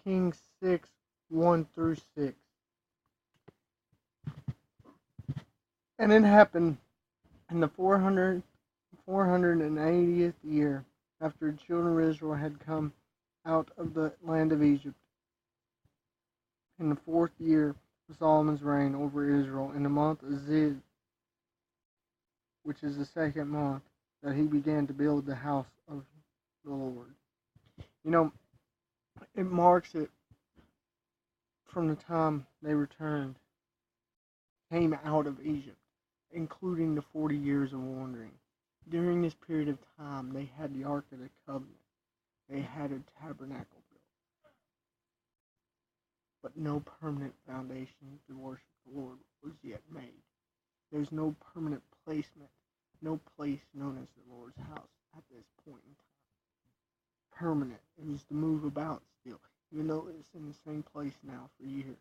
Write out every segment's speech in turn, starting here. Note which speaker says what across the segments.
Speaker 1: Kings 6, 1 through 6. And it happened in the 480th year, after the children of Israel had come out of the land of Egypt, in the 4th year of Solomon's reign over Israel, in the month of Ziv, which is the 2nd month, that he began to build the house of the Lord. You know, it marks it from the time they returned, came out of Egypt, including the 40 years of wandering. During this period of time, they had the Ark of the Covenant. They had a tabernacle built. But no permanent foundation to worship the Lord was yet made. There's no permanent placement, no place known as the Lord's house at this point in time. Permanent. It was to move about still, even though it's in the same place now for years.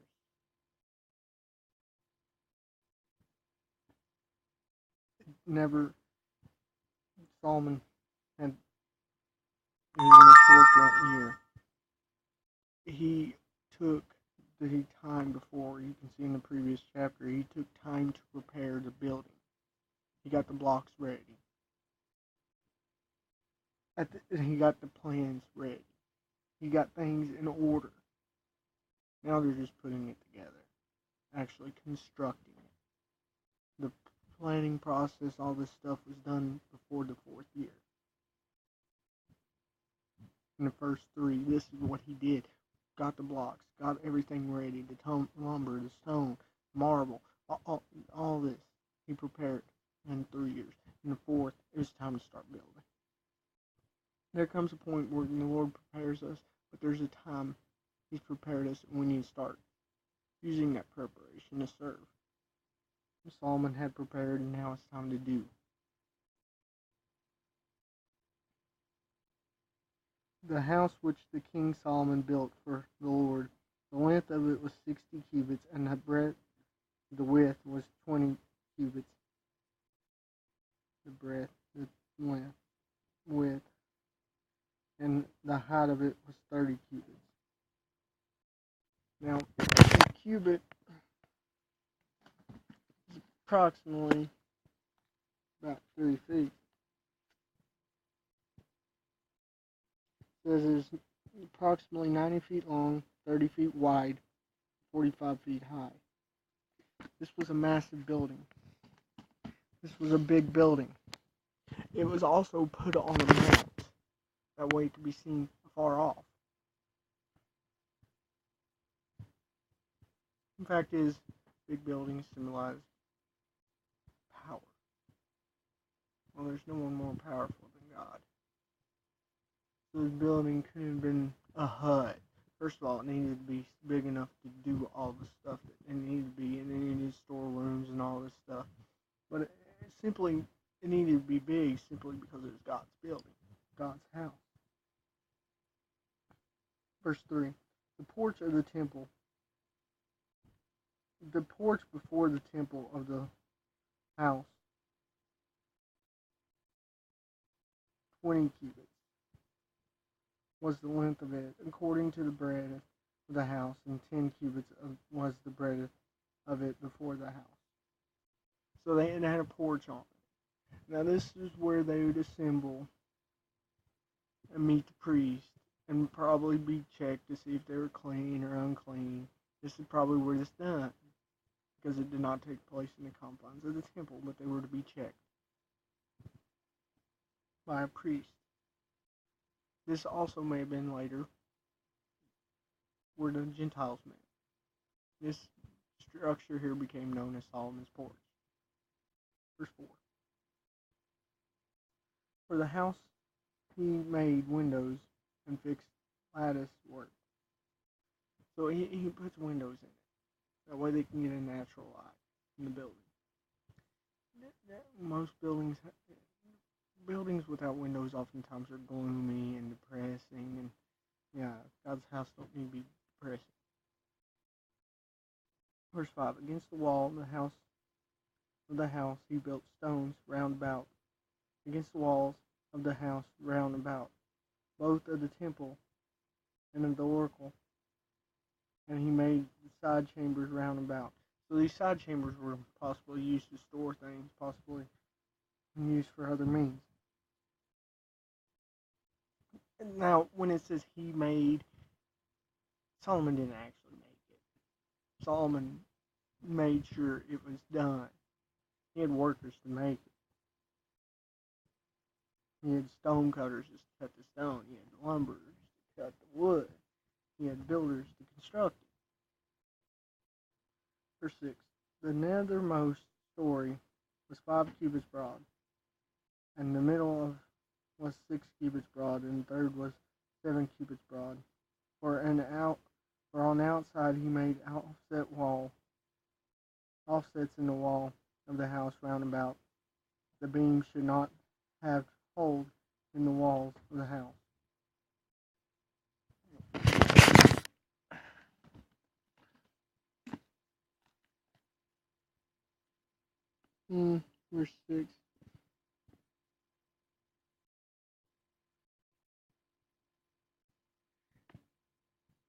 Speaker 1: Solomon had, in the 4th year, he took the time before, you can see in the previous chapter, he took time to prepare the building. He got the blocks ready. He got the plans ready. He got things in order. Now they're just putting it together, actually constructing it. The planning process, all this stuff was done before the 4th year. In the first 3, this is what he did. Got the blocks, got everything ready, the lumber, the stone, marble, all this. He prepared in 3 years. In the 4th, it was time to start building. There comes a point where the Lord prepares us, but there's a time He's prepared us, and we need to start using that preparation to serve. Solomon had prepared, and now it's time to do. The house which the King Solomon built for the Lord, the length of it was 60 cubits, and the width was 20 cubits. The breadth, the length, width, and the height of it was 30 cubits. Now, a cubit is approximately about 3 feet. It says it's approximately 90 feet long, 30 feet wide, 45 feet high. This was a massive building. This was a big building. It was also put on a mount, that way it could be seen far off. The fact is, big buildings symbolize power. Well, there's no one more powerful than God. So this building couldn't have been a hut. First of all, it needed to be big enough to do all the stuff that it needed to be, and it needed storerooms and all this stuff. But it needed to be big simply because it was God's building, God's house. Verse 3, the porch of the temple. The porch before the temple of the house, 20 cubits, was the length of it, according to the breadth of the house, and 10 cubits was the breadth of it before the house. So it had a porch on it. Now this is where they would assemble and meet the priest, and probably be checked to see if they were clean or unclean. This is probably where this done, because it did not take place in the confines of the temple, but they were to be checked by a priest. This also may have been later where the Gentiles met. This structure here became known as Solomon's porch. Verse 4. For the house he made windows and fixed lattice work. So he puts windows in it. That way they can get a natural light in the building. Most buildings without windows oftentimes are gloomy and depressing, and God's house don't need to be depressing. Verse 5, against the wall of the house he built stones round about, against the walls of the house round about, both of the temple and of the oracle, and he made the side chambers round about. So these side chambers were possibly used to store things, possibly used for other means. Now, when it says he made, Solomon didn't actually make it. Solomon made sure it was done. He had workers to make it. He had stone cutters to cut the stone. He had lumberers to cut the wood. He had builders to construct it. Verse 6. The nethermost story was 5 cubits broad, and the middle of was 6 cubits broad, and the third was 7 cubits broad. For on the outside he made offsets in the wall of the house round about. The beams should not have hold in the walls of the house. Verse 6.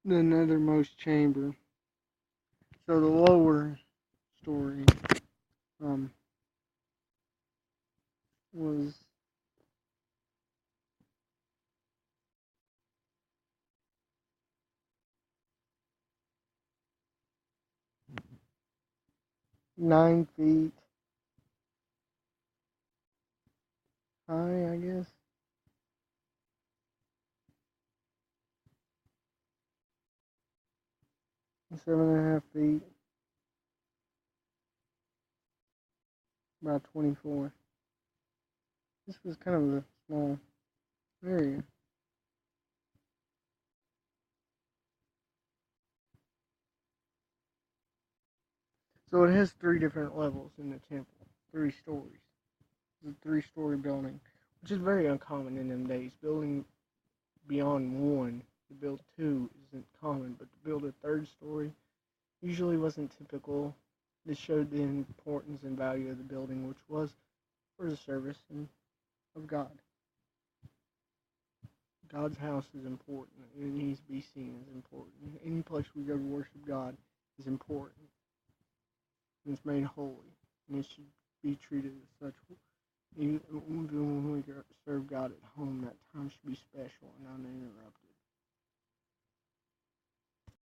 Speaker 1: The nethermost chamber. So the lower story was nine feet high, I guess. And 7.5 feet, about 24. This was kind of a small area. So it has 3 different levels in the temple, 3 stories. It's a 3-story building, which is very uncommon in them days. Building beyond 1, to build 2 isn't common, but to build a 3rd story usually wasn't typical. This showed the importance and value of the building, which was for the service of God. God's house is important. It needs to be seen as important. Any place we go to worship God is important. And it's made holy. And it should be treated as such. Even when we serve God at home, that time should be special and uninterrupted.